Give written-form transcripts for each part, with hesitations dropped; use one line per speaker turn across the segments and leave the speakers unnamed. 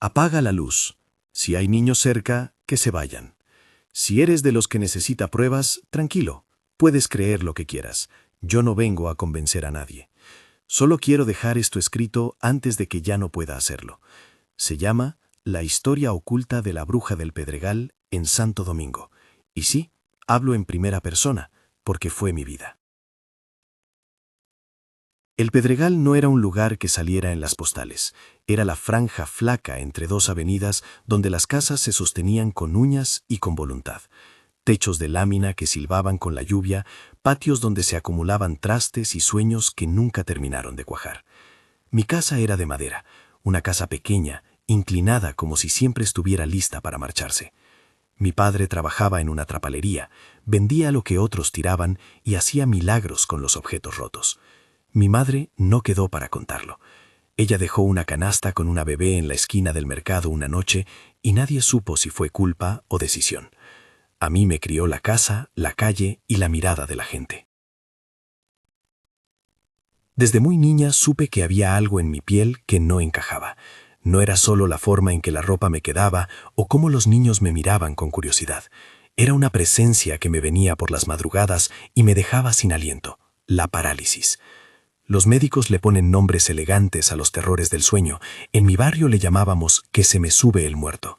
Apaga la luz. Si hay niños cerca, que se vayan. Si eres de los que necesita pruebas, tranquilo. Puedes creer lo que quieras. Yo no vengo a convencer a nadie. Solo quiero dejar esto escrito antes de que ya no pueda hacerlo. Se llama La historia oculta de la bruja del Pedregal en Santo Domingo. Y sí, hablo en primera persona, porque fue mi vida. El Pedregal no era un lugar que saliera en las postales. Era la franja flaca entre dos avenidas donde las casas se sostenían con uñas y con voluntad. Techos de lámina que silbaban con la lluvia, patios donde se acumulaban trastes y sueños que nunca terminaron de cuajar. Mi casa era de madera, una casa pequeña, inclinada como si siempre estuviera lista para marcharse. Mi padre trabajaba en una trapalería, vendía lo que otros tiraban y hacía milagros con los objetos rotos. Mi madre no quedó para contarlo. Ella dejó una canasta con una bebé en la esquina del mercado una noche y nadie supo si fue culpa o decisión. A mí me crió la casa, la calle y la mirada de la gente. Desde muy niña supe que había algo en mi piel que no encajaba. No era solo la forma en que la ropa me quedaba o cómo los niños me miraban con curiosidad. Era una presencia que me venía por las madrugadas y me dejaba sin aliento, la parálisis. Los médicos le ponen nombres elegantes a los terrores del sueño. En mi barrio le llamábamos que se me sube el muerto.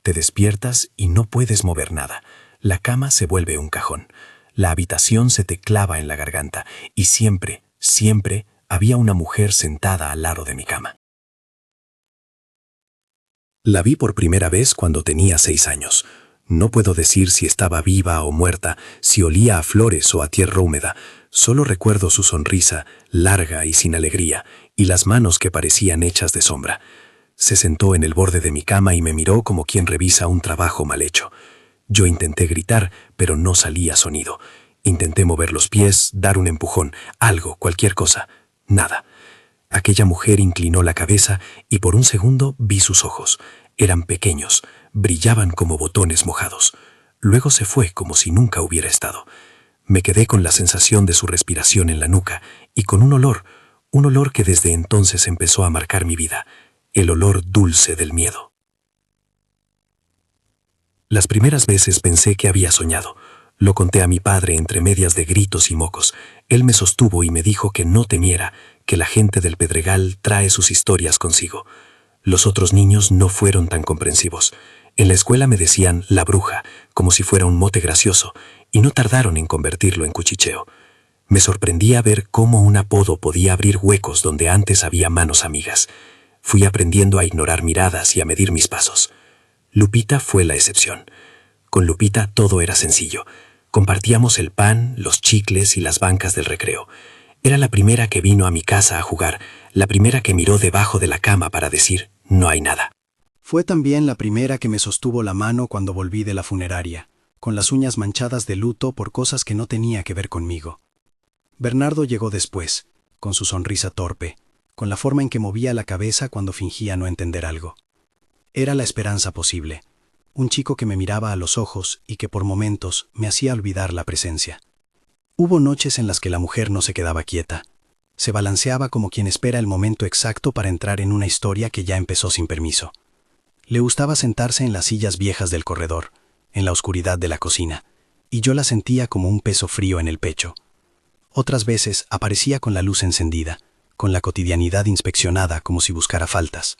Te despiertas y no puedes mover nada. La cama se vuelve un cajón. La habitación se te clava en la garganta y siempre, siempre había una mujer sentada al lado de mi cama. La vi por primera vez cuando tenía 6 años. No puedo decir si estaba viva o muerta, si olía a flores o a tierra húmeda. Solo recuerdo su sonrisa, larga y sin alegría, y las manos que parecían hechas de sombra. Se sentó en el borde de mi cama y me miró como quien revisa un trabajo mal hecho. Yo intenté gritar, pero no salía sonido. Intenté mover los pies, dar un empujón, algo, cualquier cosa. Nada. Aquella mujer inclinó la cabeza y por un segundo vi sus ojos. Eran pequeños, brillaban como botones mojados. Luego se fue como si nunca hubiera estado. Me quedé con la sensación de su respiración en la nuca y con un olor que desde entonces empezó a marcar mi vida, el olor dulce del miedo. Las primeras veces pensé que había soñado. Lo conté a mi padre entre medias de gritos y mocos. Él me sostuvo y me dijo que no temiera, que la gente del Pedregal trae sus historias consigo. Los otros niños no fueron tan comprensivos. En la escuela me decían la bruja, como si fuera un mote gracioso, y no tardaron en convertirlo en cuchicheo. Me sorprendía ver cómo un apodo podía abrir huecos donde antes había manos amigas. Fui aprendiendo a ignorar miradas y a medir mis pasos. Lupita fue la excepción. Con Lupita todo era sencillo. Compartíamos el pan, los chicles y las bancas del recreo. Era la primera que vino a mi casa a jugar, la primera que miró debajo de la cama para decir, no hay nada.
Fue también la primera que me sostuvo la mano cuando volví de la funeraria, con las uñas manchadas de luto por cosas que no tenía que ver conmigo. Bernardo llegó después, con su sonrisa torpe, con la forma en que movía la cabeza cuando fingía no entender algo. Era la esperanza posible, un chico que me miraba a los ojos y que por momentos me hacía olvidar la presencia. Hubo noches en las que la mujer no se quedaba quieta. Se balanceaba como quien espera el momento exacto para entrar en una historia que ya empezó sin permiso. Le gustaba sentarse en las sillas viejas del corredor, en la oscuridad de la cocina, y yo la sentía como un peso frío en el pecho. Otras veces aparecía con la luz encendida, con la cotidianidad inspeccionada como si buscara faltas.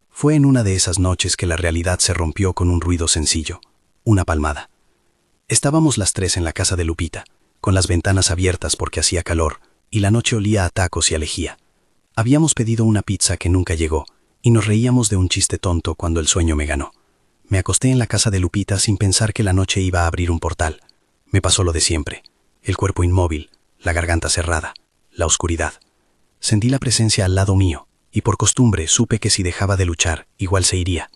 Fue en una de esas noches que la realidad se rompió con un ruido sencillo, una palmada. Estábamos las 3 en la casa de Lupita, con las ventanas abiertas porque hacía calor, y la noche olía a tacos y a lejía. Habíamos pedido una pizza que nunca llegó, y nos reíamos de un chiste tonto cuando el sueño me ganó. Me acosté en la casa de Lupita sin pensar que la noche iba a abrir un portal. Me pasó lo de siempre, el cuerpo inmóvil, la garganta cerrada, la oscuridad. Sentí la presencia al lado mío, y por costumbre supe que si dejaba de luchar, igual se iría.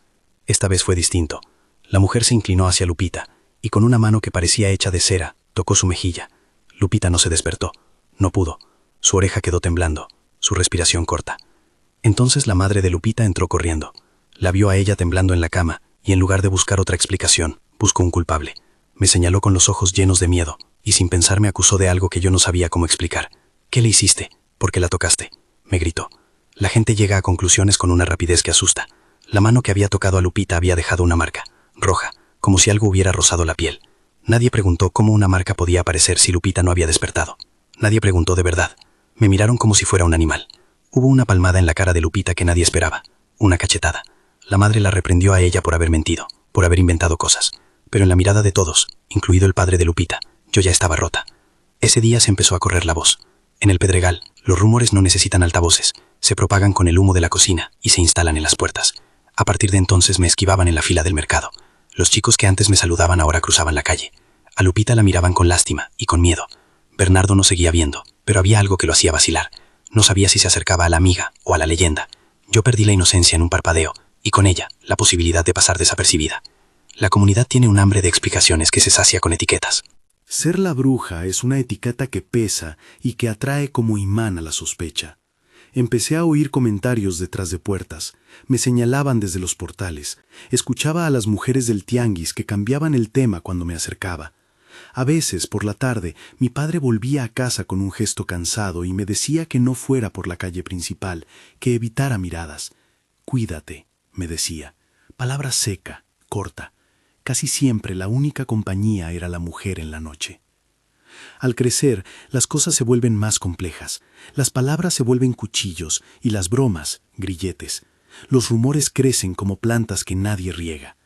Esta vez fue distinto. La mujer se inclinó hacia Lupita, y con una mano que parecía hecha de cera, tocó su mejilla. Lupita no se despertó. No pudo. Su oreja quedó temblando, su respiración corta. Entonces la madre de Lupita entró corriendo. La vio a ella temblando en la cama, y en lugar de buscar otra explicación, buscó un culpable. Me señaló con los ojos llenos de miedo, y sin pensar me acusó de algo que yo no sabía cómo explicar. «¿Qué le hiciste? ¿Por qué la tocaste?», me gritó. La gente llega a conclusiones con una rapidez que asusta. La mano que había tocado a Lupita había dejado una marca, roja, como si algo hubiera rozado la piel. Nadie preguntó cómo una marca podía aparecer si Lupita no había despertado. Nadie preguntó de verdad. Me miraron como si fuera un animal. Hubo una palmada en la cara de Lupita que nadie esperaba. Una cachetada. La madre la reprendió a ella por haber mentido, por haber inventado cosas. Pero en la mirada de todos, incluido el padre de Lupita, yo ya estaba rota. Ese día se empezó a correr la voz. En el Pedregal, los rumores no necesitan altavoces. Se propagan con el humo de la cocina y se instalan en las puertas. A partir de entonces me esquivaban en la fila del mercado. Los chicos que antes me saludaban ahora cruzaban la calle. A Lupita la miraban con lástima y con miedo. Bernardo no seguía viendo, pero había algo que lo hacía vacilar. No sabía si se acercaba a la amiga o a la leyenda. Yo perdí la inocencia en un parpadeo, y con ella, la posibilidad de pasar desapercibida. La comunidad tiene un hambre de explicaciones que se sacia con etiquetas.
Ser la bruja es una etiqueta que pesa y que atrae como imán a la sospecha. Empecé a oír comentarios detrás de puertas, me señalaban desde los portales, escuchaba a las mujeres del tianguis que cambiaban el tema cuando me acercaba. A veces, por la tarde, mi padre volvía a casa con un gesto cansado y me decía que no fuera por la calle principal, que evitara miradas. «Cuídate», me decía. Palabra seca, corta. Casi siempre la única compañía era la mujer en la noche. Al crecer, las cosas se vuelven más complejas. Las palabras se vuelven cuchillos y las bromas, grilletes. Los rumores crecen como plantas que nadie riega.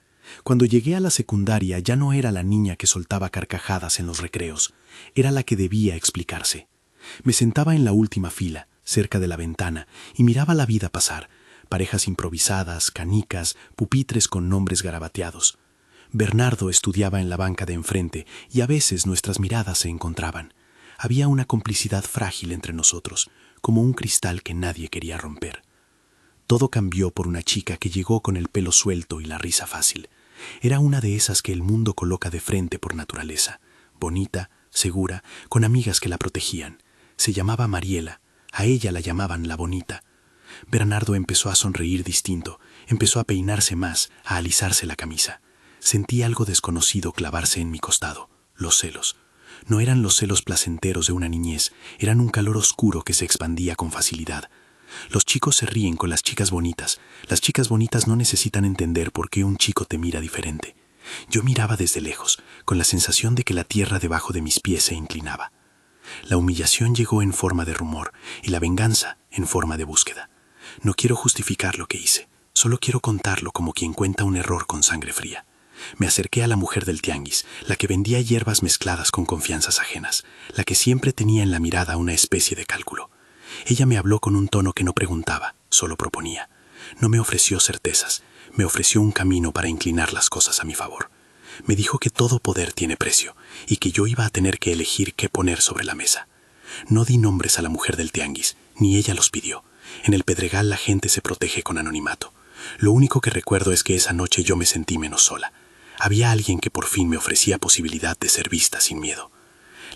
Cuando llegué a la secundaria ya no era la niña que soltaba carcajadas en los recreos, era la que debía explicarse. Me sentaba en la última fila, cerca de la ventana, y miraba la vida pasar, parejas improvisadas, canicas, pupitres con nombres garabateados. Bernardo estudiaba en la banca de enfrente y a veces nuestras miradas se encontraban. Había una complicidad frágil entre nosotros, como un cristal que nadie quería romper. Todo cambió por una chica que llegó con el pelo suelto y la risa fácil. Era una de esas que el mundo coloca de frente por naturaleza, bonita, segura, con amigas que la protegían. Se llamaba Mariela, a ella la llamaban la bonita. Bernardo empezó a sonreír distinto, empezó a peinarse más, a alisarse la camisa. Sentí algo desconocido clavarse en mi costado, los celos. No eran los celos placenteros de una niñez, eran un calor oscuro que se expandía con facilidad. Los chicos se ríen con las chicas bonitas. Las chicas bonitas no necesitan entender por qué un chico te mira diferente. Yo miraba desde lejos, con la sensación de que la tierra debajo de mis pies se inclinaba. La humillación llegó en forma de rumor y la venganza en forma de búsqueda. No quiero justificar lo que hice, solo quiero contarlo como quien cuenta un error con sangre fría. Me acerqué a la mujer del tianguis, la que vendía hierbas mezcladas con confianzas ajenas, la que siempre tenía en la mirada una especie de cálculo. Ella me habló con un tono que no preguntaba, solo proponía. No me ofreció certezas, me ofreció un camino para inclinar las cosas a mi favor. Me dijo que todo poder tiene precio y que yo iba a tener que elegir qué poner sobre la mesa. No di nombres a la mujer del tianguis, ni ella los pidió. En el Pedregal la gente se protege con anonimato. Lo único que recuerdo es que esa noche yo me sentí menos sola. Había alguien que por fin me ofrecía posibilidad de ser vista sin miedo.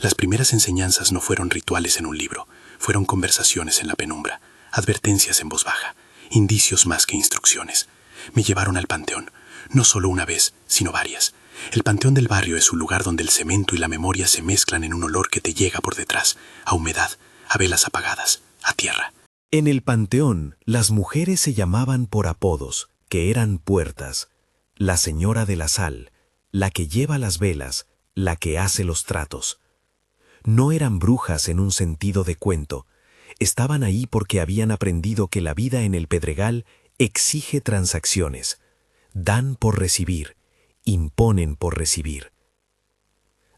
Las primeras enseñanzas no fueron rituales en un libro, fueron conversaciones en la penumbra, advertencias en voz baja, indicios más que instrucciones. Me llevaron al panteón, no solo una vez, sino varias. El panteón del barrio es un lugar donde el cemento y la memoria se mezclan en un olor que te llega por detrás, a humedad, a velas apagadas, a tierra.
En el panteón, las mujeres se llamaban por apodos, que eran puertas. La señora de la sal, la que lleva las velas, la que hace los tratos. No eran brujas en un sentido de cuento. Estaban ahí porque habían aprendido que la vida en el Pedregal exige transacciones. Dan por recibir, imponen por recibir.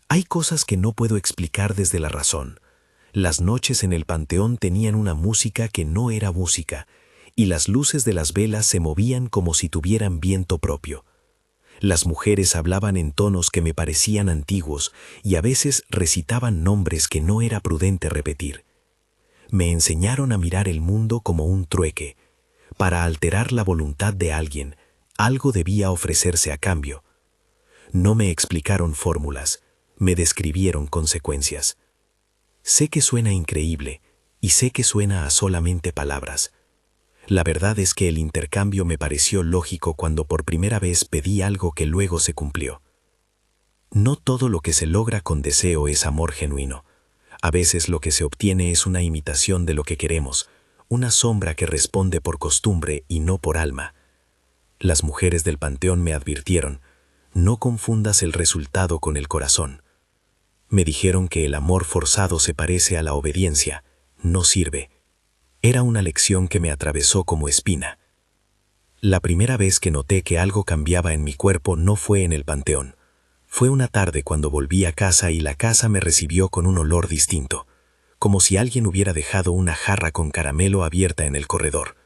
Hay cosas que no puedo explicar desde la razón. Las noches en el panteón tenían una música que no era música, y las luces de las velas se movían como si tuvieran viento propio. Las mujeres hablaban en tonos que me parecían antiguos y a veces recitaban nombres que no era prudente repetir. Me enseñaron a mirar el mundo como un trueque. Para alterar la voluntad de alguien, algo debía ofrecerse a cambio. No me explicaron fórmulas, me describieron consecuencias. Sé que suena increíble y sé que suena a solamente palabras. La verdad es que el intercambio me pareció lógico cuando por primera vez pedí algo que luego se cumplió. No todo lo que se logra con deseo es amor genuino. A veces lo que se obtiene es una imitación de lo que queremos, una sombra que responde por costumbre y no por alma. Las mujeres del panteón me advirtieron: no confundas el resultado con el corazón. Me dijeron que el amor forzado se parece a la obediencia, no sirve. Era una lección que me atravesó como espina. La primera vez que noté que algo cambiaba en mi cuerpo no fue en el panteón. Fue una tarde cuando volví a casa y la casa me recibió con un olor distinto, como si alguien hubiera dejado una jarra con caramelo abierta en el corredor.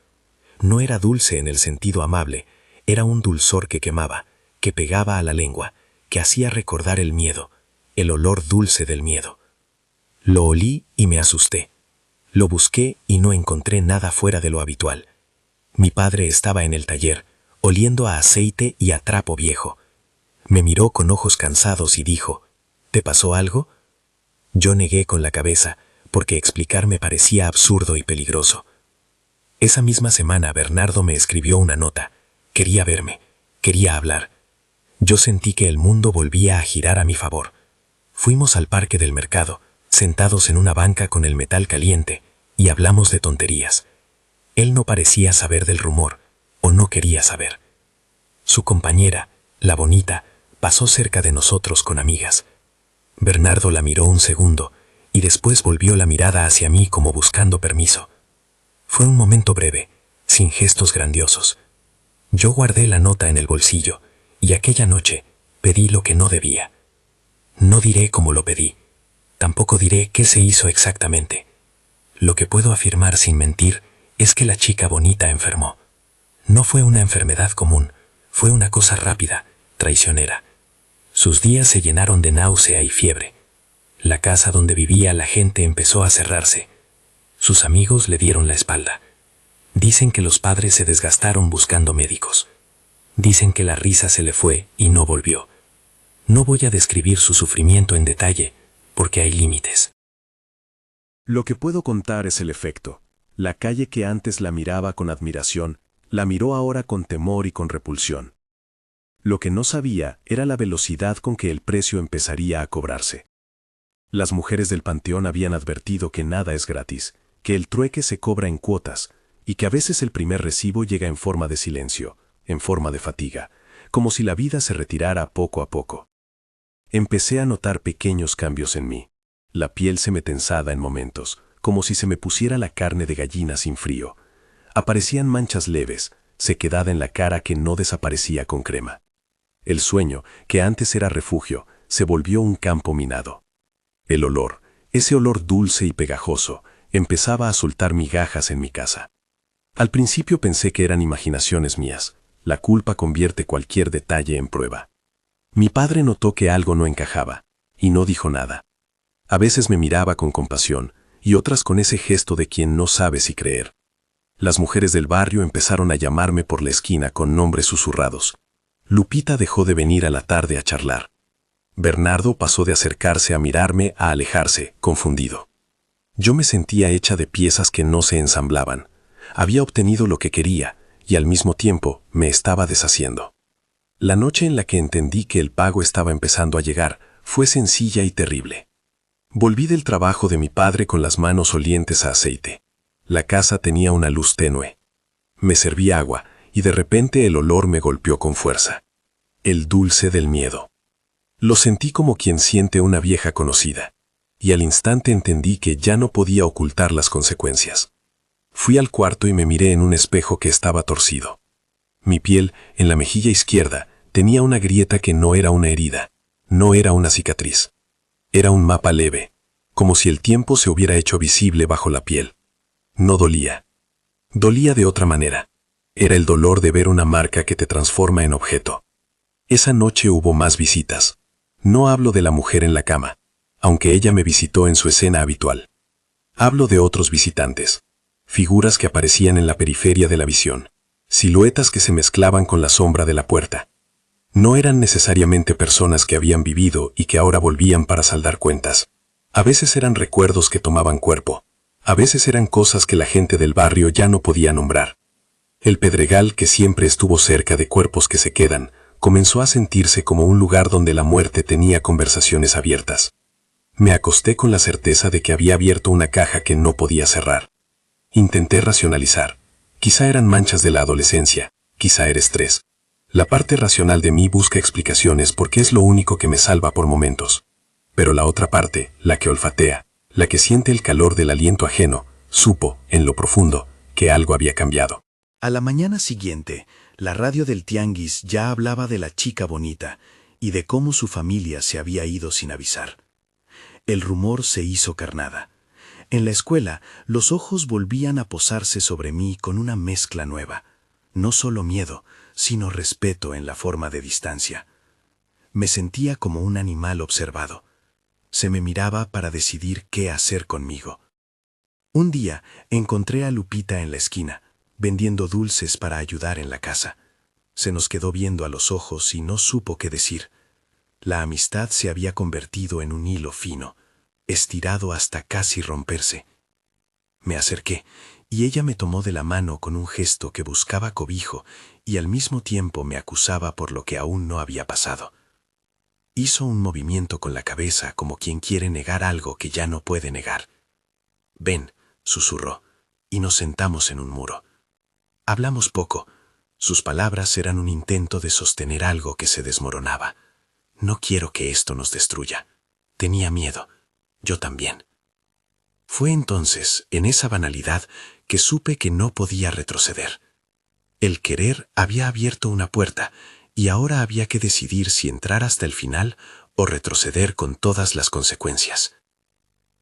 No era dulce en el sentido amable, era un dulzor que quemaba, que pegaba a la lengua, que hacía recordar el miedo, el olor dulce del miedo. Lo olí y me asusté. Lo busqué y no encontré nada fuera de lo habitual. Mi padre estaba en el taller, oliendo a aceite y a trapo viejo. Me miró con ojos cansados y dijo: ¿te pasó algo? Yo negué con la cabeza, porque explicar me parecía absurdo y peligroso. Esa misma semana Bernardo me escribió una nota. Quería verme, quería hablar. Yo sentí que el mundo volvía a girar a mi favor. Fuimos al parque del mercado, sentados en una banca con el metal caliente, y hablamos de tonterías. Él no parecía saber del rumor, o no quería saber. Su compañera, la bonita, pasó cerca de nosotros con amigas. Bernardo la miró un segundo, y después volvió la mirada hacia mí como buscando permiso. Fue un momento breve, sin gestos grandiosos. Yo guardé la nota en el bolsillo, y aquella noche pedí lo que no debía. No diré cómo lo pedí, tampoco diré qué se hizo exactamente. Lo que puedo afirmar sin mentir es que la chica bonita enfermó. No fue una enfermedad común, fue una cosa rápida, traicionera. Sus días se llenaron de náusea y fiebre. La casa donde vivía la gente empezó a cerrarse. Sus amigos le dieron la espalda. Dicen que los padres se desgastaron buscando médicos. Dicen que la risa se le fue y no volvió. No voy a describir su sufrimiento en detalle, porque hay límites.
Lo que puedo contar es el efecto. La calle que antes la miraba con admiración, la miró ahora con temor y con repulsión. Lo que no sabía era la velocidad con que el precio empezaría a cobrarse. Las mujeres del panteón habían advertido que nada es gratis, que el trueque se cobra en cuotas, y que a veces el primer recibo llega en forma de silencio, en forma de fatiga, como si la vida se retirara poco a poco. Empecé a notar pequeños cambios en mí. La piel se me tensaba en momentos, como si se me pusiera la carne de gallina sin frío. Aparecían manchas leves, sequedad en la cara que no desaparecía con crema. El sueño, que antes era refugio, se volvió un campo minado. El olor, ese olor dulce y pegajoso, empezaba a soltar migajas en mi casa. Al principio pensé que eran imaginaciones mías. La culpa convierte cualquier detalle en prueba. Mi padre notó que algo no encajaba, y no dijo nada. A veces me miraba con compasión, y otras con ese gesto de quien no sabe si creer. Las mujeres del barrio empezaron a llamarme por la esquina con nombres susurrados. Lupita dejó de venir a la tarde a charlar. Bernardo pasó de acercarse a mirarme a alejarse, confundido. Yo me sentía hecha de piezas que no se ensamblaban. Había obtenido lo que quería, y al mismo tiempo me estaba deshaciendo. La noche en la que entendí que el pago estaba empezando a llegar fue sencilla y terrible. Volví del trabajo de mi padre con las manos olientes a aceite. La casa tenía una luz tenue. Me serví agua y de repente el olor me golpeó con fuerza. El dulce del miedo. Lo sentí como quien siente una vieja conocida, y al instante entendí que ya no podía ocultar las consecuencias. Fui al cuarto y me miré en un espejo que estaba torcido. Mi piel, en la mejilla izquierda, tenía una grieta que no era una herida, no era una cicatriz. Era un mapa leve, como si el tiempo se hubiera hecho visible bajo la piel. No dolía. Dolía de otra manera. Era el dolor de ver una marca que te transforma en objeto. Esa noche hubo más visitas. No hablo de la mujer en la cama, aunque ella me visitó en su escena habitual. Hablo de otros visitantes. Figuras que aparecían en la periferia de la visión, siluetas que se mezclaban con la sombra de la puerta. No eran necesariamente personas que habían vivido y que ahora volvían para saldar cuentas. A veces eran recuerdos que tomaban cuerpo, a veces eran cosas que la gente del barrio ya no podía nombrar. El Pedregal, que siempre estuvo cerca de cuerpos que se quedan, comenzó a sentirse como un lugar donde la muerte tenía conversaciones abiertas. Me acosté con la certeza de que había abierto una caja que no podía cerrar. Intenté racionalizar. Quizá eran manchas de la adolescencia,
Quizá eres 3. La parte racional de mí busca explicaciones porque es lo único que me salva por momentos. Pero la otra parte, la que olfatea, la que siente el calor del aliento ajeno, supo, en lo profundo, que algo había cambiado.
A la mañana siguiente, la radio del tianguis ya hablaba de la chica bonita y de cómo su familia se había ido sin avisar. El rumor se hizo carnada. En la escuela, los ojos volvían a posarse sobre mí con una mezcla nueva. No solo miedo, sino respeto en la forma de distancia. Me sentía como un animal observado. Se me miraba para decidir qué hacer conmigo. Un día encontré a Lupita en la esquina, vendiendo dulces para ayudar en la casa. Se nos quedó viendo a los ojos y no supo qué decir. La amistad se había convertido en un hilo fino, estirado hasta casi romperse. Me acerqué, y ella me tomó de la mano con un gesto que buscaba cobijo y al mismo tiempo me acusaba por lo que aún no había pasado. Hizo un movimiento con la cabeza como quien quiere negar algo que ya no puede negar. «Ven», susurró, y nos sentamos en un muro. Hablamos poco. Sus palabras eran un intento de sostener algo que se desmoronaba. No quiero que esto nos destruya. Tenía miedo. Yo también. Fue entonces, en esa banalidad, que supe que no podía retroceder. El querer había abierto una puerta y ahora había que decidir si entrar hasta el final o retroceder con todas las consecuencias.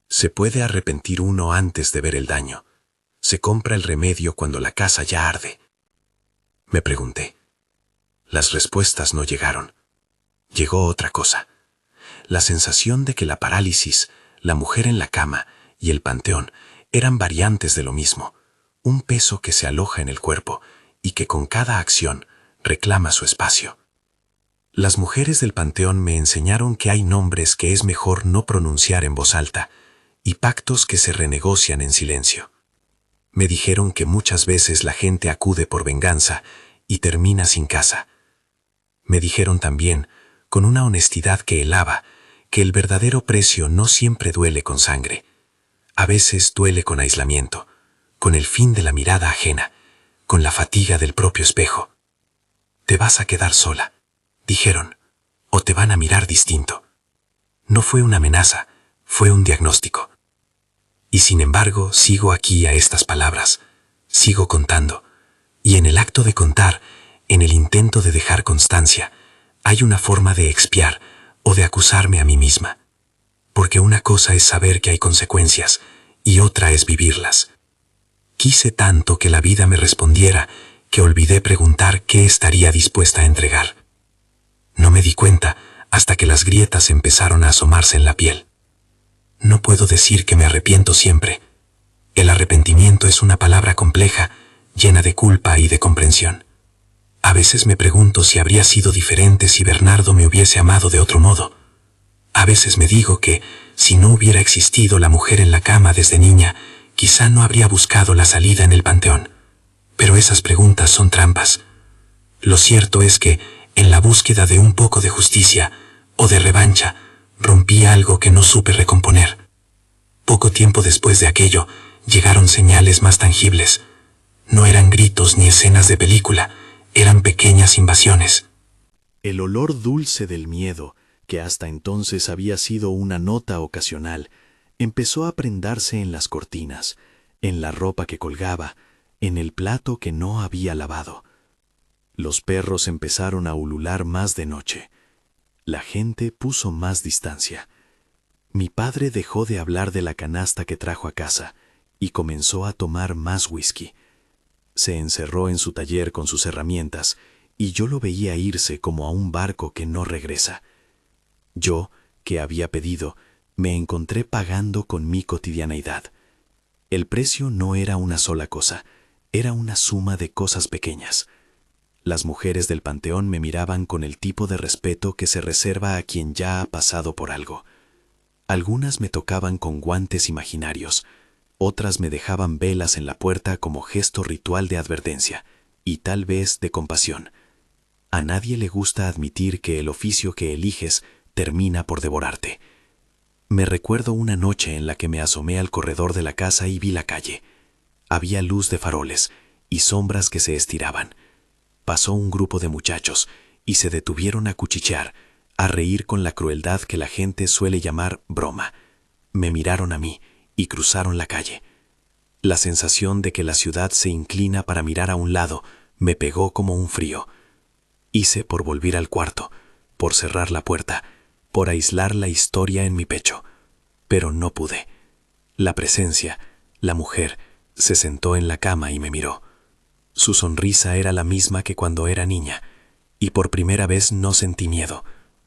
Se puede arrepentir uno antes de ver el daño. Se compra el remedio cuando la casa ya arde. Me pregunté. Las respuestas no llegaron. Llegó otra cosa. La sensación de que la parálisis, la mujer en la cama y el panteón eran variantes de lo mismo, un peso que se aloja en el cuerpo y que con cada acción reclama su espacio. Las mujeres del panteón me enseñaron que hay nombres que es mejor no pronunciar en voz alta y pactos que se renegocian en silencio. Me dijeron que muchas veces la gente acude por venganza y termina sin casa. Me dijeron también, con una honestidad que helaba, que el verdadero precio no siempre duele con sangre. A veces duele con aislamiento, con el fin de la mirada ajena, con la fatiga del propio espejo. Te vas a quedar sola, dijeron, o te van a mirar distinto. No fue una amenaza, fue un diagnóstico. Y sin embargo, sigo aquí a estas palabras, sigo contando, y en el acto de contar, en el intento de dejar constancia, hay una forma de expiar o de acusarme a mí misma. Porque una cosa es saber que hay consecuencias y otra es vivirlas. Quise tanto que la vida me respondiera que olvidé preguntar qué estaría dispuesta a entregar. No me di cuenta hasta que las grietas empezaron a asomarse en la piel. No puedo decir que me arrepiento siempre. El arrepentimiento es una palabra compleja, llena de culpa y de comprensión. A veces me pregunto si habría sido diferente si Bernardo me hubiese amado de otro modo. A veces me digo que, si no hubiera existido la mujer en la cama desde niña, quizá no habría buscado la salida en el panteón. Pero esas preguntas son trampas. Lo cierto es que, en la búsqueda de un poco de justicia o de revancha, rompí algo que no supe recomponer. Poco tiempo después de aquello, llegaron señales más tangibles. No eran gritos ni escenas de película, eran pequeñas invasiones. El olor dulce del miedo, que hasta entonces había sido una nota ocasional, empezó a prendarse en las cortinas, en la ropa que colgaba, en el plato que no había lavado. Los perros empezaron a ulular más de noche. La gente puso más distancia. Mi padre dejó de hablar de la canasta que trajo a casa y comenzó a tomar más whisky. Se encerró en su taller con sus herramientas y yo lo veía irse como a un barco que no regresa. Yo, que había pedido, me encontré pagando con mi cotidianeidad. El precio no era una sola cosa, era una suma de cosas pequeñas. Las mujeres del panteón me miraban con el tipo de respeto que se reserva a quien ya ha pasado por algo. Algunas me tocaban con guantes imaginarios, otras me dejaban velas en la puerta como gesto ritual de advertencia, y tal vez de compasión. A nadie le gusta admitir que el oficio que eliges termina por devorarte. Me recuerdo una noche en la que me asomé al corredor de la casa y vi la calle. Había luz de faroles y sombras que se estiraban.
pasó un grupo de muchachos y se detuvieron a cuchichear, a reír con la crueldad que la gente suele llamar broma. Me miraron a mí y cruzaron la calle. La sensación de que la ciudad se inclina para mirar a un lado me pegó como un frío. Hice por volver al cuarto, por cerrar la puerta, por aislar la historia en mi pecho. Pero no pude. La presencia, la mujer, se sentó en la cama y me miró. Su sonrisa era la misma que cuando era niña, y por primera vez no sentí miedo.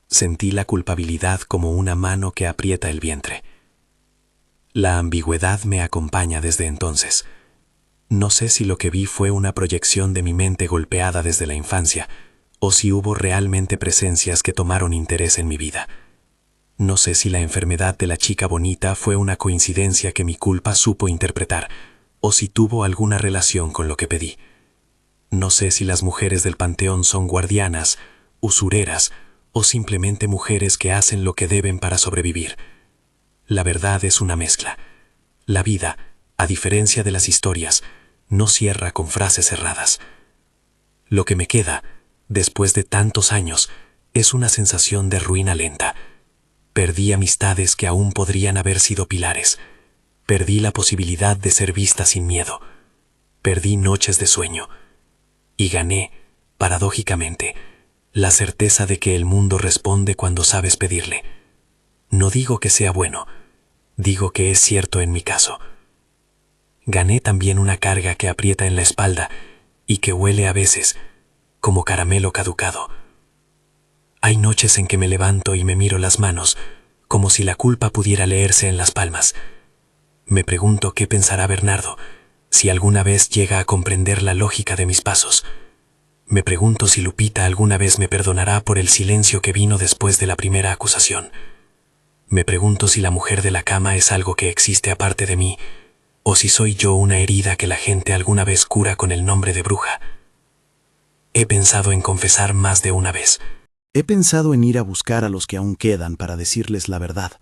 Sentí la culpabilidad como una mano que aprieta el vientre. La ambigüedad me acompaña desde entonces. No sé si lo que vi fue una proyección de mi mente golpeada desde la infancia, o si hubo realmente presencias que tomaron interés en mi vida. No sé si la enfermedad de la chica bonita fue una coincidencia que mi culpa supo interpretar, o si tuvo alguna relación con lo que pedí. No sé si las mujeres del panteón son guardianas, usureras, o simplemente mujeres que hacen lo que deben para sobrevivir. La verdad es una mezcla. La vida, a diferencia de las historias, no cierra con frases cerradas. Lo que me queda, después de tantos años, es una sensación de ruina lenta. Perdí amistades que aún podrían haber sido pilares. Perdí la posibilidad de ser vista sin miedo. Perdí noches de sueño. Y gané, paradójicamente, la certeza de que el mundo responde cuando sabes pedirle. No digo que sea bueno, digo que es cierto en mi caso. Gané también una carga que aprieta en la espalda y que huele a veces como caramelo caducado. Hay noches en que me levanto y me miro las manos, como si la culpa pudiera leerse en las palmas. Me pregunto qué pensará Bernardo, si alguna vez llega a comprender la lógica de mis pasos. Me pregunto si Lupita alguna vez me perdonará por el silencio que vino después de la primera acusación. Me pregunto si la mujer de la cama es algo que existe aparte de mí, o si soy yo una herida que la gente alguna vez cura con el nombre de bruja. He pensado en confesar más de una vez.
He pensado en ir a buscar a los que aún quedan para decirles la verdad,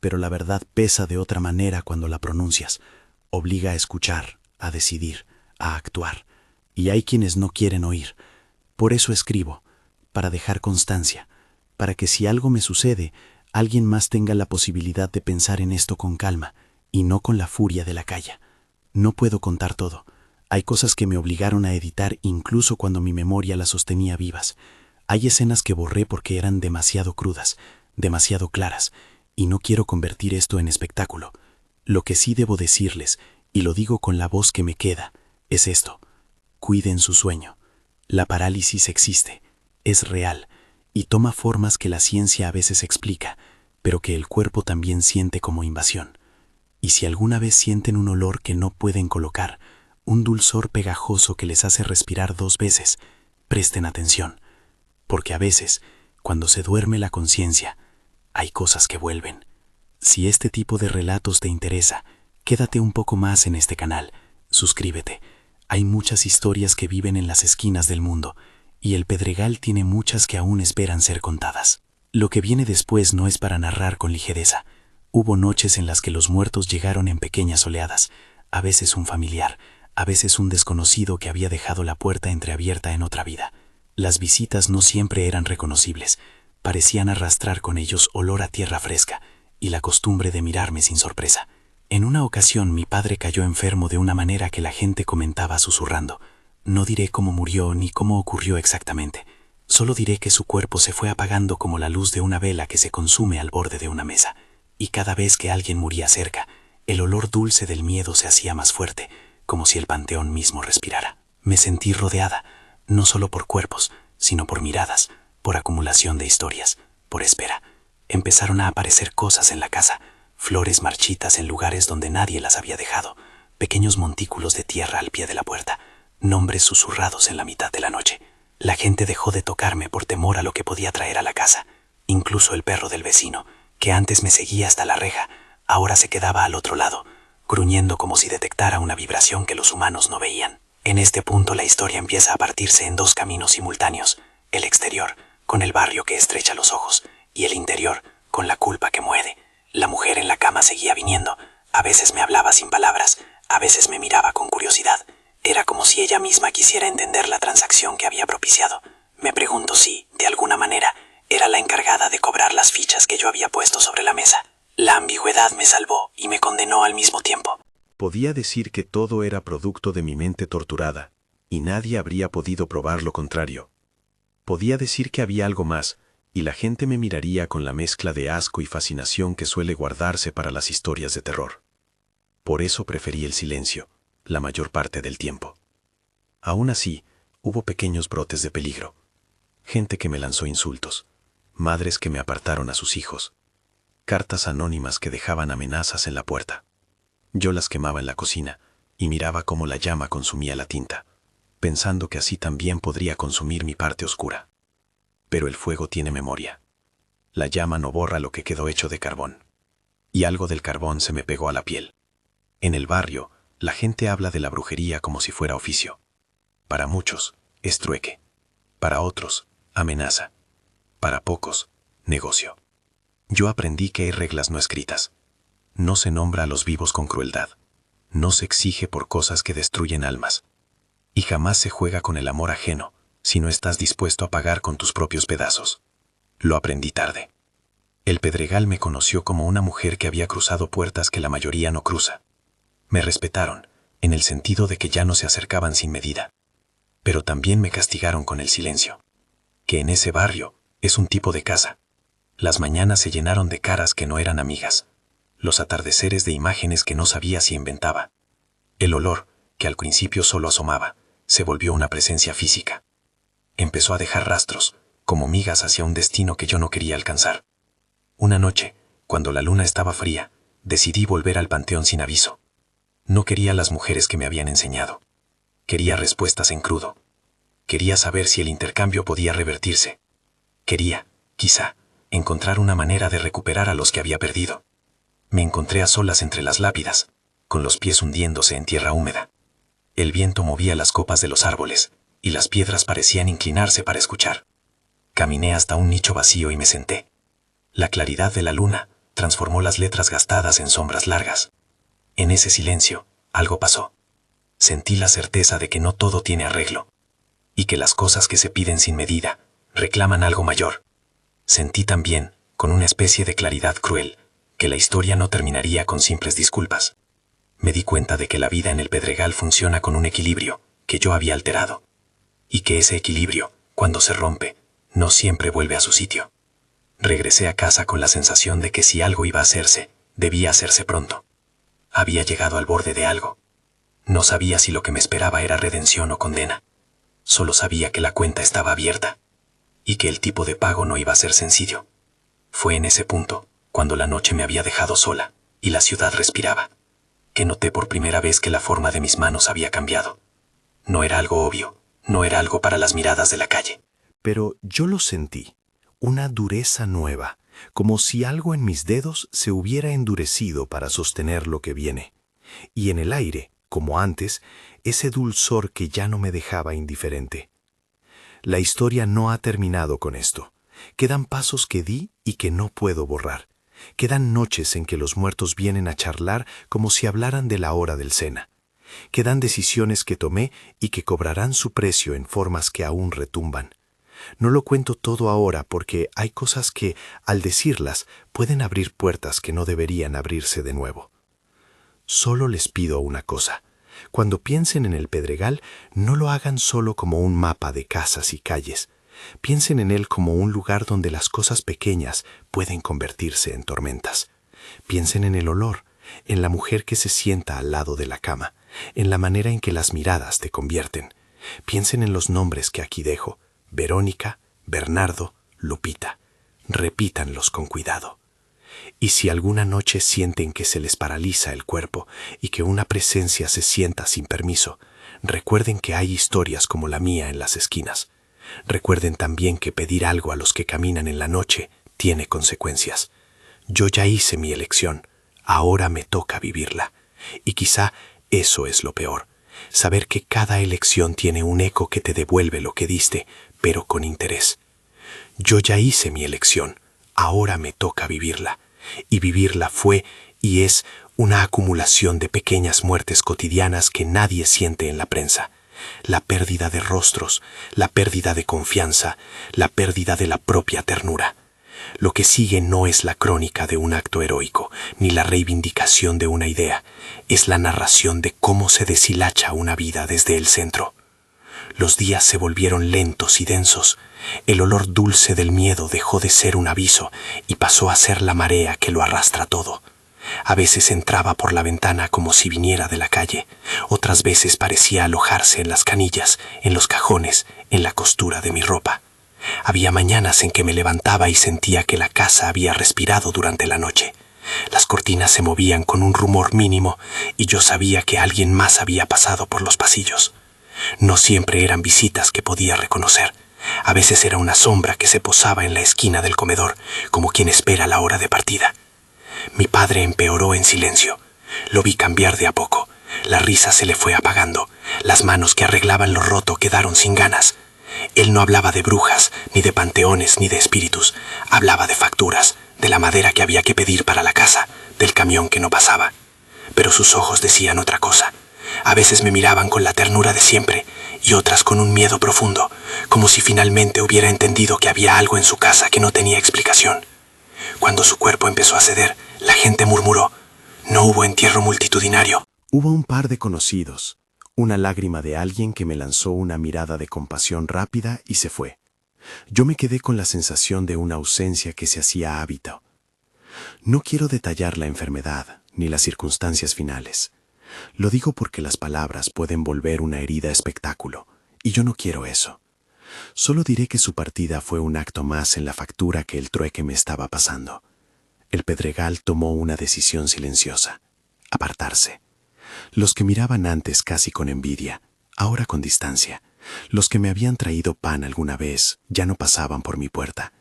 pero la verdad pesa de otra manera cuando la pronuncias. Obliga a escuchar, a decidir, a actuar. Y hay quienes no quieren oír. Por eso escribo, para dejar constancia, para que si algo me sucede, alguien más tenga la posibilidad de pensar en esto con calma, y no con la furia de la calle. No puedo contar todo. Hay cosas que me obligaron a editar incluso cuando mi memoria las sostenía vivas. Hay escenas que borré porque eran demasiado crudas, demasiado claras, y no quiero convertir esto en espectáculo. Lo que sí debo decirles, y lo digo con la voz que me queda, es esto. Cuiden su sueño. La parálisis existe, es real, y toma formas que la ciencia a veces explica, pero que el cuerpo también siente como invasión. Y si alguna vez sienten un olor que no pueden colocar, un dulzor pegajoso que les hace respirar 2 veces, presten atención. Porque a veces, cuando se duerme la conciencia, hay cosas que vuelven. Si este tipo de relatos te interesa, quédate un poco más en este canal, suscríbete. Hay muchas historias que viven en las esquinas del mundo, y el Pedregal tiene muchas que aún esperan ser contadas. Lo que viene después no es para narrar con ligereza. Hubo noches en las que los muertos llegaron en pequeñas oleadas, a veces un familiar, a veces un desconocido que había dejado la puerta entreabierta en otra vida. Las visitas no siempre eran reconocibles, parecían arrastrar con ellos olor a tierra fresca y la costumbre de mirarme sin sorpresa. En una ocasión mi padre cayó enfermo de una manera que la gente comentaba susurrando. No diré cómo murió ni cómo ocurrió exactamente, solo diré que su cuerpo se fue apagando como la luz de una vela que se consume al borde de una mesa, y cada vez que alguien moría cerca, el olor dulce del miedo se hacía más fuerte, como si el panteón mismo respirara. Me sentí rodeada, no solo por cuerpos, sino por miradas, por acumulación de historias, por espera. Empezaron a aparecer cosas en la casa, flores marchitas en lugares donde nadie las había dejado, pequeños montículos de tierra al pie de la puerta, nombres susurrados en la mitad de la noche. La gente dejó de tocarme por temor a lo que podía traer a la casa. Incluso el perro del vecino, que antes me seguía hasta la reja, ahora se quedaba al otro lado, gruñendo como si detectara una vibración que los humanos no veían. En este punto la historia empieza a partirse en 2 caminos simultáneos, el exterior, con el barrio que estrecha los ojos, y el interior, con la culpa que muerde. La mujer en la cama seguía viniendo, a veces me hablaba sin palabras, a veces me miraba con curiosidad.
Era como si ella misma quisiera entender la transacción que había propiciado. Me pregunto si, de alguna manera, era la encargada de cobrar las fichas que yo había puesto sobre la mesa. La ambigüedad me salvó y me condenó al mismo tiempo.
Podía decir que todo era producto de mi mente torturada, y nadie habría podido probar lo contrario. Podía decir que había algo más, y la gente me miraría con la mezcla de asco y fascinación que suele guardarse para las historias de terror. Por eso preferí el silencio, la mayor parte del tiempo. Aún así, hubo pequeños brotes de peligro. Gente que me lanzó insultos, madres que me apartaron a sus hijos, cartas anónimas que dejaban amenazas en la puerta. Yo las quemaba en la cocina y miraba cómo la llama consumía la tinta, pensando que así también podría consumir mi parte oscura. Pero el fuego tiene memoria. La llama no borra lo que quedó hecho de carbón. Y algo del carbón se me pegó a la piel. En el barrio, la gente habla de la brujería como si fuera oficio. Para muchos, es trueque. Para otros, amenaza. Para pocos, negocio. Yo aprendí que hay reglas no escritas. No se nombra a los vivos con crueldad. No se exige por cosas que destruyen almas. Y jamás se juega con el amor ajeno, si no estás dispuesto a pagar con tus propios pedazos. Lo aprendí tarde. El Pedregal me conoció como una mujer que había cruzado puertas que la mayoría no cruza. Me respetaron, en el sentido de que ya no se acercaban sin medida. Pero también me castigaron con el silencio. Que en ese barrio es un tipo de casa. Las mañanas se llenaron de caras que no eran amigas. Los atardeceres de imágenes que no sabía si inventaba. El olor, que al principio solo asomaba, se volvió una presencia física. Empezó a dejar rastros, como migas hacia un destino que yo no quería alcanzar. Una noche, cuando la luna estaba fría, decidí volver al panteón sin aviso. No quería las mujeres que me habían enseñado. Quería respuestas en crudo. Quería saber si el intercambio podía revertirse. Quería, quizá, encontrar una manera de recuperar a los que había perdido. Me encontré a solas entre las lápidas, con los pies hundiéndose en tierra húmeda. El viento movía las copas de los árboles, y las piedras parecían inclinarse para escuchar. Caminé hasta un nicho vacío y me senté. La claridad de la luna transformó las letras gastadas en sombras largas. En ese silencio, algo pasó. Sentí la certeza de que no todo tiene arreglo, y que las cosas que se piden sin medida reclaman algo mayor. Sentí también, con una especie de claridad cruel, que la historia no terminaría con simples disculpas. Me di cuenta de que la vida en el Pedregal funciona con un equilibrio que yo había alterado, y que ese equilibrio, cuando se rompe, no siempre vuelve a su sitio. Regresé a casa con la sensación de que si algo iba a hacerse, debía hacerse pronto. Había llegado al borde de algo. No sabía si lo que me esperaba era redención o condena. Solo sabía que la cuenta estaba abierta, y que el tipo de pago no iba a ser sencillo. Fue en ese punto, cuando la noche me había dejado sola, y la ciudad respiraba, que noté por primera vez que la forma de mis manos había cambiado. No era algo obvio, no era algo para las miradas de la calle. Pero yo lo sentí, una dureza nueva, como si algo en mis dedos se hubiera endurecido para sostener lo que viene. Y en el aire, como antes, ese dulzor que ya no me dejaba indiferente. La historia no ha terminado con esto. Quedan pasos que di y que no puedo borrar. Quedan noches en que los muertos vienen a charlar como si hablaran de la hora del cena. Quedan decisiones que tomé y que cobrarán su precio en formas que aún retumban. No lo cuento todo ahora porque hay cosas que, al decirlas, pueden abrir puertas que no deberían abrirse de nuevo. Solo les pido una cosa. Cuando piensen en el Pedregal, no lo hagan solo como un mapa de casas y calles. Piensen en él como un lugar donde las cosas pequeñas pueden convertirse en tormentas. Piensen en el olor, en la mujer que se sienta al lado de la cama, en la manera en que las miradas te convierten. Piensen en los nombres que aquí dejo: Verónica, Bernardo, Lupita. Repítanlos con cuidado. Y si alguna noche sienten que se les paraliza el cuerpo y que una presencia se sienta sin permiso, recuerden que hay historias como la mía en las esquinas. Recuerden también que pedir algo a los que caminan en la noche tiene consecuencias. Yo ya hice mi elección, ahora me toca vivirla. Y quizá eso es lo peor, saber que cada elección tiene un eco que te devuelve lo que diste, pero con interés. Yo ya hice mi elección, ahora me toca vivirla. Y vivirla fue y es
una acumulación de pequeñas muertes cotidianas que nadie siente en la prensa. La pérdida de rostros, la pérdida de confianza, la pérdida de la propia ternura. Lo que sigue no es la crónica de un acto heroico, ni la reivindicación de una idea, es la narración de cómo se deshilacha una vida desde el centro. Los días se volvieron lentos y densos. El olor dulce del miedo dejó de ser un aviso y pasó a ser la marea que lo arrastra todo. A veces entraba por la ventana como si viniera de la calle, otras veces parecía alojarse en las canillas, en los cajones, en la costura de mi ropa. Había mañanas en que me levantaba y sentía que la casa había respirado durante la noche. Las cortinas se movían con un rumor mínimo y yo sabía que alguien más había pasado por los pasillos. No siempre eran visitas que podía reconocer. A veces era una sombra que se posaba en la esquina del comedor, como quien espera la hora de partida. Mi padre empeoró en silencio. Lo vi cambiar de a poco. La risa se le fue apagando. Las manos que arreglaban lo roto quedaron sin ganas. Él no hablaba de brujas, ni de panteones, ni de espíritus. Hablaba de facturas, de la madera que había que pedir para la casa, del camión que no pasaba. Pero sus ojos decían otra cosa. A veces me miraban con la ternura de siempre y otras con un miedo profundo, como si finalmente hubiera entendido que había algo en su casa que no tenía explicación. Cuando su cuerpo empezó a ceder, la gente murmuró. No hubo entierro multitudinario.
Hubo un par de conocidos, una lágrima de alguien que me lanzó una mirada de compasión rápida y se fue. Yo me quedé con la sensación de una ausencia que se hacía hábito. No quiero detallar la enfermedad ni las circunstancias finales. Lo digo porque las palabras pueden volver una herida espectáculo, y yo no quiero eso. Solo diré que su partida fue un acto más en la factura que el trueque me estaba pasando. El Pedregal tomó una decisión silenciosa: apartarse. Los que miraban antes casi con envidia, ahora con distancia. Los que me habían traído pan alguna vez ya no pasaban por mi puerta.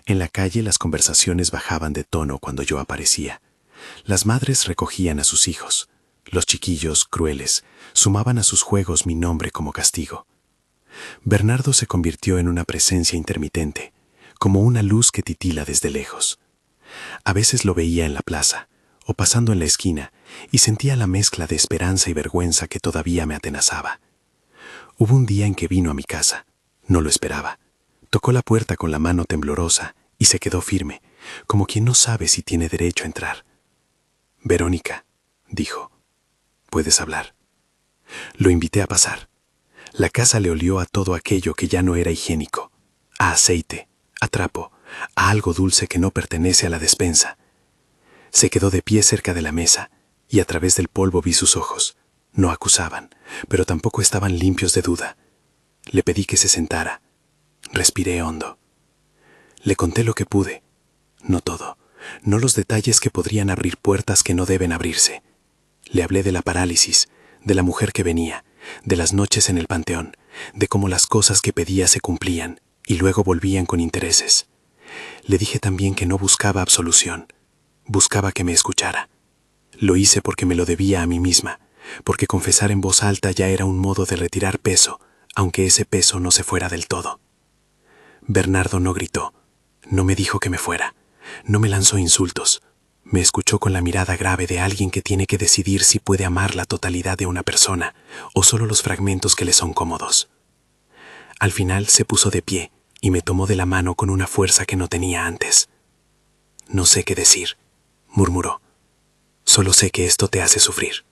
En la calle las conversaciones bajaban de tono cuando yo aparecía. Las madres recogían a sus hijos. Los chiquillos, crueles, sumaban a sus juegos mi nombre como castigo. Bernardo se convirtió en una presencia intermitente, como una luz que titila desde lejos. A veces lo veía en la plaza, o pasando en la esquina, y sentía la mezcla de esperanza y vergüenza que todavía me atenazaba. Hubo un día en que vino a mi casa. No lo esperaba. Tocó la puerta con la mano temblorosa y se quedó firme, como quien no sabe si tiene derecho a entrar. «Verónica», dijo, «puedes hablar». Lo invité a pasar. La casa le olió a todo aquello que ya no era higiénico, a aceite, a trapo, a algo dulce que no pertenece a la despensa. Se quedó de pie cerca de la mesa y a través del polvo vi sus ojos. No acusaban, pero tampoco estaban limpios de duda. Le pedí que se sentara. Respiré hondo. Le conté lo que pude. No todo, no los detalles que podrían abrir puertas que no deben abrirse. Le hablé de la parálisis, de la mujer que venía, de las noches en el panteón, de cómo las cosas que pedía se cumplían y luego volvían con intereses. Le dije también que no buscaba absolución, buscaba que me escuchara. Lo hice porque me lo debía a mí misma, porque confesar en voz alta ya era un modo de retirar peso, aunque ese peso no se fuera del todo. Bernardo no gritó, no me dijo que me fuera, no me lanzó insultos. Me escuchó con la mirada grave de alguien que tiene que decidir si puede amar la totalidad de una persona o solo los fragmentos que le son cómodos. Al final se puso de pie y me tomó de la mano con una fuerza que no tenía antes. «No sé qué decir», murmuró. «Solo sé que esto te hace sufrir».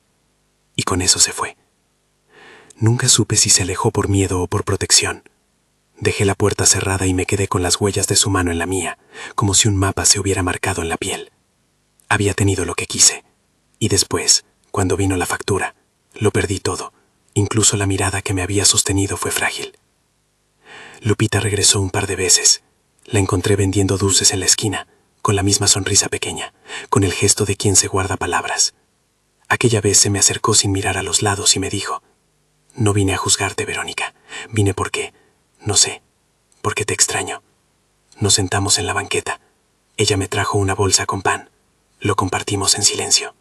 Y con eso se fue. Nunca supe si se alejó por miedo o por protección. Dejé la puerta cerrada y me quedé con las huellas de su mano en la mía, como si un mapa se hubiera marcado en la piel. Había tenido lo que quise. Y después, cuando vino la factura, lo perdí todo. Incluso la mirada que me había sostenido fue frágil. Lupita regresó un par de veces. La encontré vendiendo dulces en la esquina, con la misma sonrisa pequeña, con el gesto de quien se guarda palabras. Aquella vez se me acercó sin mirar a los lados y me dijo: «No vine a juzgarte, Verónica. Vine porque, no sé, porque te extraño». Nos sentamos en la banqueta. Ella me trajo una bolsa con pan. Lo compartimos en silencio.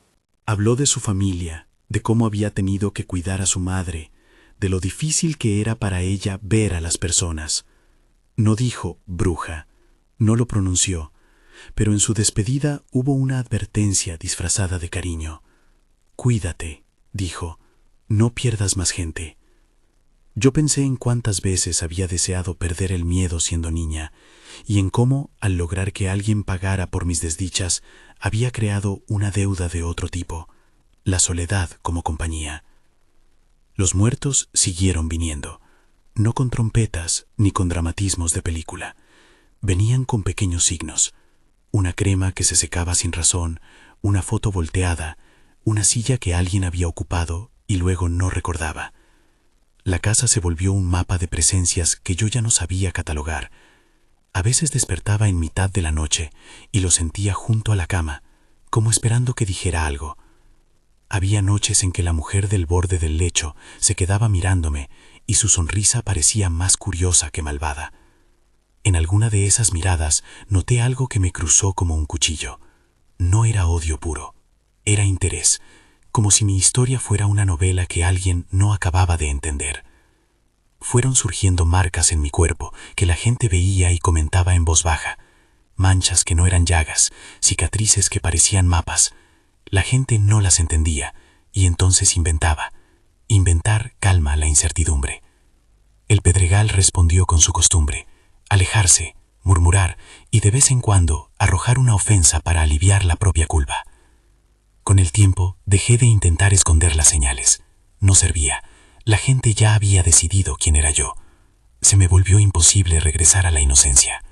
Habló de su familia, de cómo había tenido que cuidar a su madre, de lo difícil que era para ella ver a las personas. No dijo bruja, no lo pronunció, pero en su despedida hubo una advertencia disfrazada de cariño. «Cuídate», dijo, «no pierdas más gente». Yo pensé en cuántas veces había deseado perder el miedo siendo niña, y en cómo, al lograr que alguien pagara por mis desdichas, había creado una deuda de otro tipo, la soledad como compañía. Los muertos siguieron viniendo, no con trompetas ni con dramatismos de película. Venían con pequeños signos: una crema que se secaba sin razón, una foto volteada, una silla que alguien había ocupado y luego no recordaba. La casa se volvió un mapa de presencias que yo ya no sabía catalogar. A veces despertaba en mitad de la noche y lo sentía junto a la cama, como esperando que dijera algo. Había noches en que la mujer del borde del lecho se quedaba mirándome y su sonrisa parecía más curiosa que malvada. En alguna de esas miradas noté algo que me cruzó como un cuchillo. No era odio puro, era interés, como si mi historia fuera una novela que alguien no acababa de entender. Fueron surgiendo marcas en mi cuerpo que la gente veía y comentaba en voz baja, manchas que no eran llagas, cicatrices que parecían mapas. La gente no las entendía y entonces inventaba. Inventar calma la incertidumbre. El pedregal respondió con su costumbre: alejarse, murmurar y de vez en cuando arrojar una ofensa para aliviar la propia culpa. Con el tiempo dejé de intentar esconder las señales. No servía. La gente ya había decidido quién era yo. Se me volvió imposible regresar a la inocencia.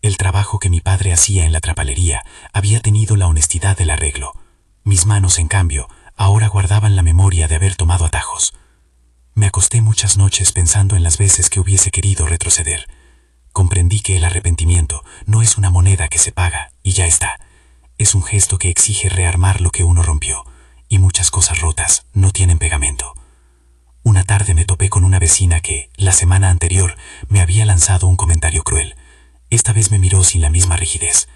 El trabajo que mi padre hacía en la trapalería había tenido la honestidad del arreglo. Mis manos, en cambio, ahora guardaban la memoria de haber tomado atajos. Me acosté muchas noches pensando en las veces que hubiese querido retroceder. Comprendí que el arrepentimiento no es una moneda que se paga y ya está. Es un gesto que exige rearmar lo que uno rompió, y muchas cosas rotas no tienen pegamento. Una tarde me topé con una vecina que, la semana anterior, me había lanzado un comentario cruel. Esta vez me miró sin la misma rigidez.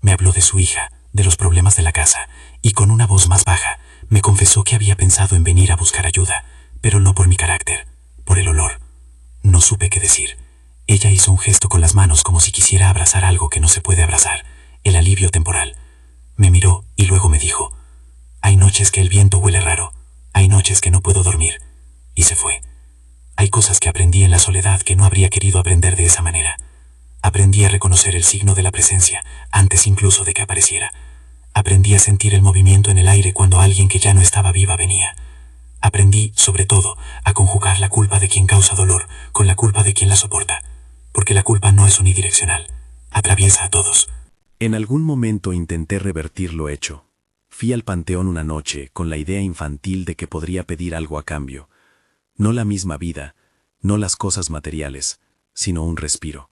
Me habló de su hija, de los problemas de la casa, y con una voz más baja, me confesó que había pensado en venir a buscar ayuda, pero no por mi carácter, por el olor. No supe qué decir. Ella hizo un gesto con las manos como si quisiera abrazar algo que no se puede abrazar, el alivio temporal. Me miró y luego me dijo: hay noches que el viento huele raro, hay noches que no puedo dormir. Y se fue. Hay cosas que aprendí en la soledad que no habría querido aprender de esa manera. Aprendí a reconocer el signo de la presencia antes incluso de que apareciera. Aprendí a sentir el movimiento en el aire cuando alguien que ya no estaba viva venía. Aprendí, sobre todo, a conjugar la culpa de quien causa dolor con la culpa de quien la soporta, porque la culpa no es unidireccional, atraviesa a todos.
En algún momento intenté revertir lo hecho. Fui al panteón una noche con la idea infantil de que podría pedir algo a cambio. No la misma vida, no las cosas materiales, sino un respiro.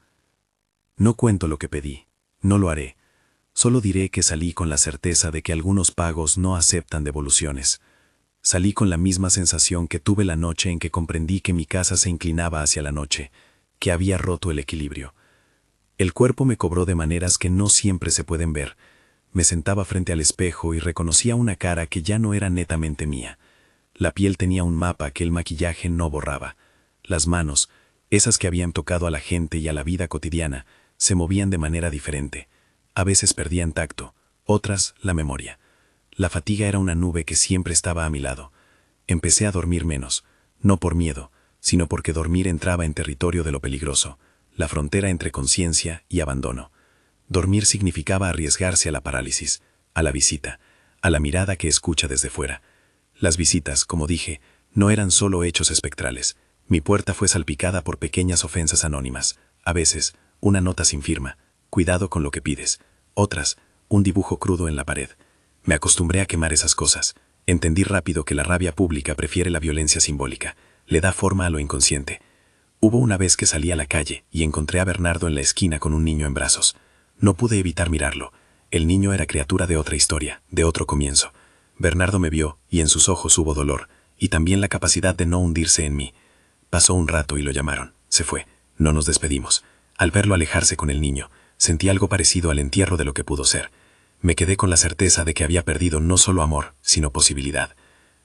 No cuento lo que pedí, no lo haré. Solo diré que salí con la certeza de que algunos pagos no aceptan devoluciones. Salí con la misma sensación que tuve la noche en que comprendí que mi casa se inclinaba hacia la noche, que había roto el equilibrio. El cuerpo me cobró de maneras que no siempre se pueden ver. Me sentaba frente al espejo y reconocía una cara que ya no era netamente mía. La piel tenía un mapa que el maquillaje no borraba. Las manos, esas que habían tocado a la gente y a la vida cotidiana, se movían de manera diferente. A veces perdían tacto, otras la memoria. La fatiga era una nube que siempre estaba a mi lado. Empecé a dormir menos, no por miedo, sino porque dormir entraba en territorio de lo peligroso, la frontera entre conciencia y abandono. Dormir significaba arriesgarse a la parálisis, a la visita, a la mirada que escucha desde fuera. Las visitas, como dije, no eran solo hechos espectrales. Mi puerta fue salpicada por pequeñas ofensas anónimas. A veces, una nota sin firma, cuidado con lo que pides. Otras, un dibujo crudo en la pared. Me acostumbré a quemar esas cosas. Entendí rápido que la rabia pública prefiere la violencia simbólica. Le da forma a lo inconsciente. Hubo una vez que salí a la calle y encontré a Bernardo en la esquina con un niño en brazos. No pude evitar mirarlo. El niño era criatura de otra historia, de otro comienzo. Bernardo me vio y en sus ojos hubo dolor, y también la capacidad de no hundirse en mí. Pasó un rato y lo llamaron. Se fue. No nos despedimos. Al verlo alejarse con el niño, sentí algo parecido al entierro de lo que pudo ser. Me quedé con la certeza de que había perdido no solo amor, sino posibilidad.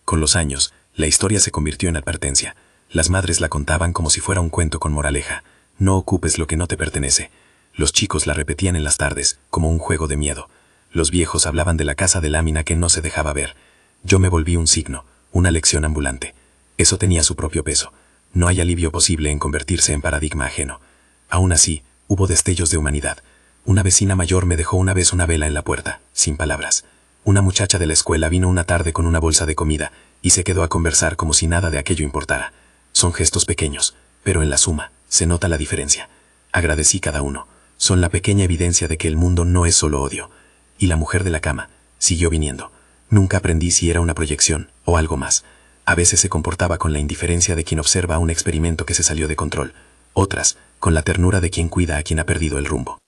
Con los años, la historia se convirtió en advertencia. Las madres la contaban como si fuera un cuento con moraleja. No ocupes lo que no te pertenece.
Los chicos la repetían en las tardes, como un juego de miedo. Los viejos hablaban de la casa de lámina que no se dejaba ver. Yo me volví un signo, una lección ambulante. Eso tenía su propio peso. No hay alivio posible en convertirse en paradigma ajeno. Aún así, hubo destellos de humanidad. Una vecina mayor me dejó una vez una vela en la puerta, sin palabras. Una muchacha de la escuela vino una tarde con una bolsa de comida y se quedó a conversar como si nada de aquello importara. Son gestos pequeños, pero en la suma se nota la diferencia. Agradecí cada uno. Son la pequeña evidencia de que el mundo no es solo odio. Y la mujer de la cama siguió viniendo. Nunca aprendí si era una proyección o algo más. A veces se comportaba con la indiferencia de quien observa un experimento que se salió de control. Otras, con la ternura de quien cuida a quien ha perdido el rumbo.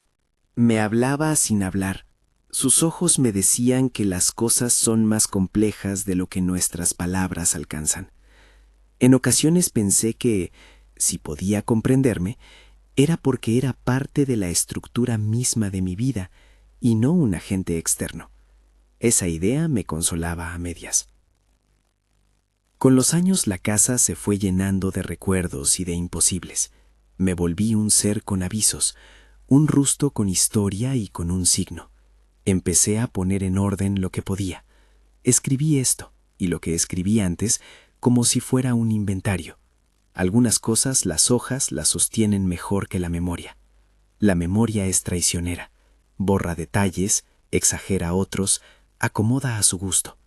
Me hablaba sin hablar. Sus ojos me decían que las cosas son más complejas de lo que nuestras palabras alcanzan. En ocasiones pensé que, si podía comprenderme, era porque era parte de la estructura misma de mi vida y no un agente externo. Esa idea me consolaba a medias. Con los años la casa se fue llenando de recuerdos y de imposibles. Me volví un ser con avisos, un rostro con historia y con un signo. Empecé a poner en orden lo que podía. Escribí esto y lo que escribí antes como si fuera un inventario. Algunas cosas las hojas las sostienen mejor que la memoria. La memoria es traicionera. Borra detalles, exagera otros, acomoda a su gusto.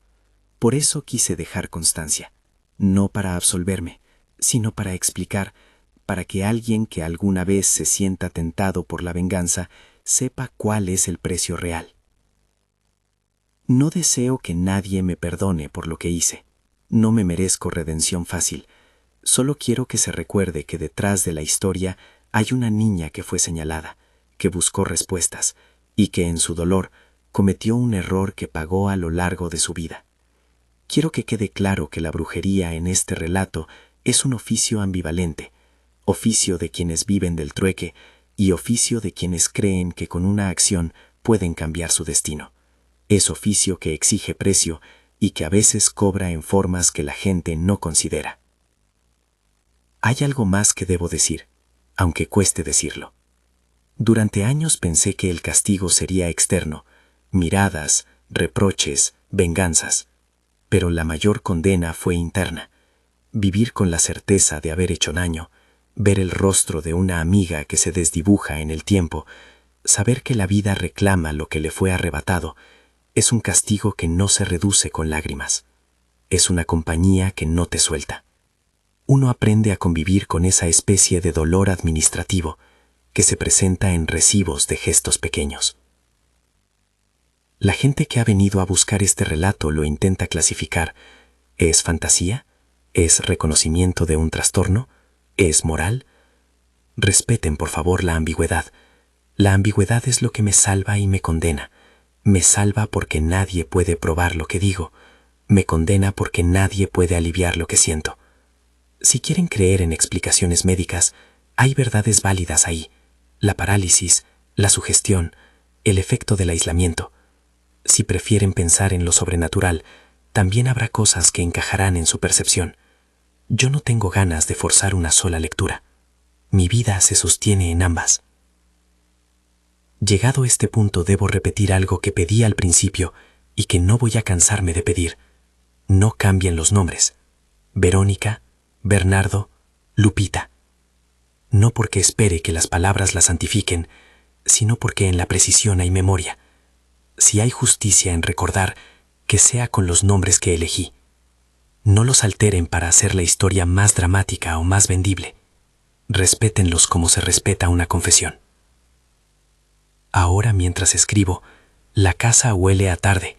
Por eso quise dejar constancia. No para absolverme, sino para explicar, para que alguien que alguna vez se sienta tentado por la venganza sepa cuál es el precio real. No deseo que nadie me perdone por lo que hice. No me merezco redención fácil. Solo quiero que se recuerde que detrás de la historia hay una niña que fue señalada, que buscó respuestas y que en su dolor cometió un error que pagó a lo largo de su vida. Quiero que quede claro que la brujería en este relato es un oficio ambivalente, oficio de quienes viven del trueque y oficio de quienes creen que con una acción pueden cambiar su destino. Es oficio que exige precio y que a veces cobra en formas que la gente no considera. Hay algo más que debo decir, aunque cueste decirlo. Durante años pensé que el castigo sería externo, miradas, reproches, venganzas, pero la mayor condena fue interna. Vivir con la certeza de haber hecho daño, ver el rostro de una amiga que se desdibuja en el tiempo, saber que la vida reclama lo que le fue arrebatado, es un castigo que no se reduce con lágrimas. Es una compañía que no te suelta. Uno aprende a convivir con esa especie de dolor administrativo que se presenta en recibos de gestos pequeños. La gente que ha venido a buscar este relato lo intenta clasificar. ¿Es fantasía? ¿Es reconocimiento de un trastorno? ¿Es moral? Respeten, por favor, la ambigüedad. La ambigüedad es lo que me salva y me condena. Me salva porque nadie puede probar lo que digo. Me condena porque nadie puede aliviar lo que siento. Si quieren creer en explicaciones médicas, hay verdades válidas ahí. La parálisis, la sugestión, el efecto del aislamiento. Si prefieren pensar en lo sobrenatural, también habrá cosas que encajarán en su percepción. Yo no tengo ganas de forzar una sola lectura. Mi vida se sostiene en ambas. Llegado este punto debo repetir algo que pedí al principio y que no voy a cansarme de pedir. No cambien los nombres. Verónica, Bernardo, Lupita. No porque espere que las palabras la santifiquen, sino porque en la precisión hay memoria. Si hay justicia en recordar, que sea con los nombres que elegí. No los alteren para hacer la historia más dramática o más vendible. Respétenlos como se respeta una confesión. Ahora, mientras escribo, la casa huele a tarde.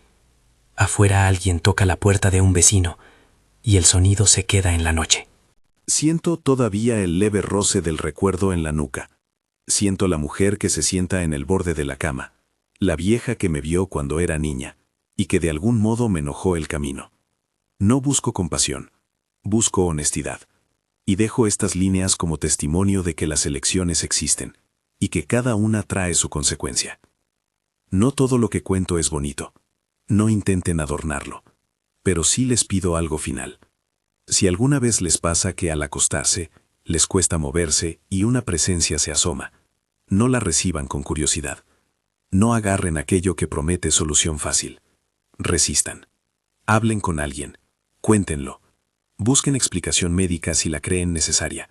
Afuera alguien toca la puerta de un vecino y el sonido se queda en la noche.
Siento todavía el leve roce del recuerdo en la nuca. Siento la mujer que se sienta en el borde de la cama, la vieja que me vio cuando era niña y que de algún modo me enojó el camino. No busco compasión, busco honestidad. Y dejo estas líneas como testimonio de que las elecciones existen y que cada una trae su consecuencia. No todo lo que cuento es bonito. No intenten adornarlo. Pero sí les pido algo final. Si alguna vez les pasa que al acostarse, les cuesta moverse y una presencia se asoma,
No la reciban con curiosidad. No agarren aquello que promete solución fácil. Resistan. Hablen con alguien. Cuéntenlo. Busquen explicación médica si la creen necesaria.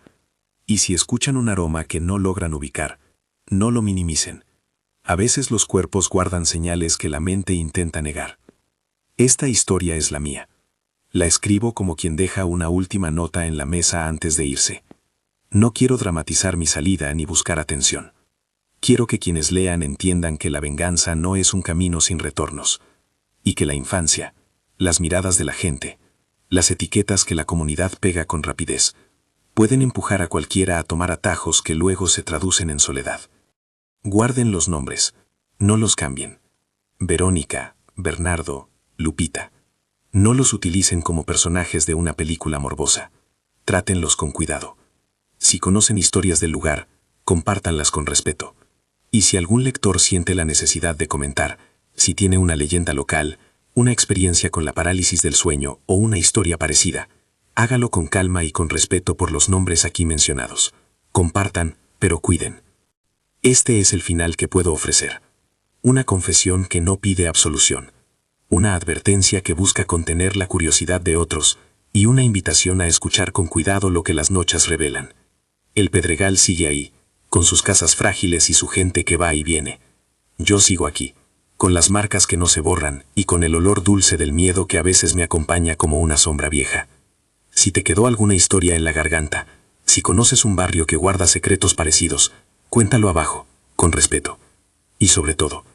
Y si escuchan un aroma que no logran ubicar, no lo minimicen. A veces los cuerpos guardan señales que la mente intenta negar. Esta historia es la mía. La escribo como quien deja una última nota en la mesa antes de irse. No quiero dramatizar mi salida ni buscar atención. Quiero que quienes lean entiendan que la venganza no es un camino sin retornos, y que la infancia, las miradas de la gente, las etiquetas que la comunidad pega con rapidez, pueden empujar a cualquiera a tomar atajos que luego se traducen en soledad. Guarden los nombres, no los cambien. Verónica, Bernardo, Lupita. No los utilicen como personajes de una película morbosa. Trátenlos con cuidado. Si conocen historias del lugar, compártanlas con respeto. Y si algún lector siente la necesidad de comentar, si tiene una leyenda local, una experiencia con la parálisis del sueño o una historia parecida, hágalo con calma y con respeto por los nombres aquí mencionados. Compartan, pero cuiden. Este es el final que puedo ofrecer. Una confesión que no pide absolución. Una advertencia que busca contener la curiosidad de otros y una invitación a escuchar con cuidado lo que las noches revelan. El Pedregal sigue ahí, con sus casas frágiles y su gente que va y viene. Yo sigo aquí, con las marcas que no se borran y con el olor dulce del miedo que a veces me acompaña como una sombra vieja. Si te quedó alguna historia en la garganta, si conoces un barrio que guarda secretos parecidos, cuéntalo abajo, con respeto. Y sobre todo,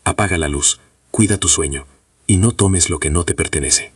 apaga la luz, cuida tu sueño, y no tomes lo que no te pertenece.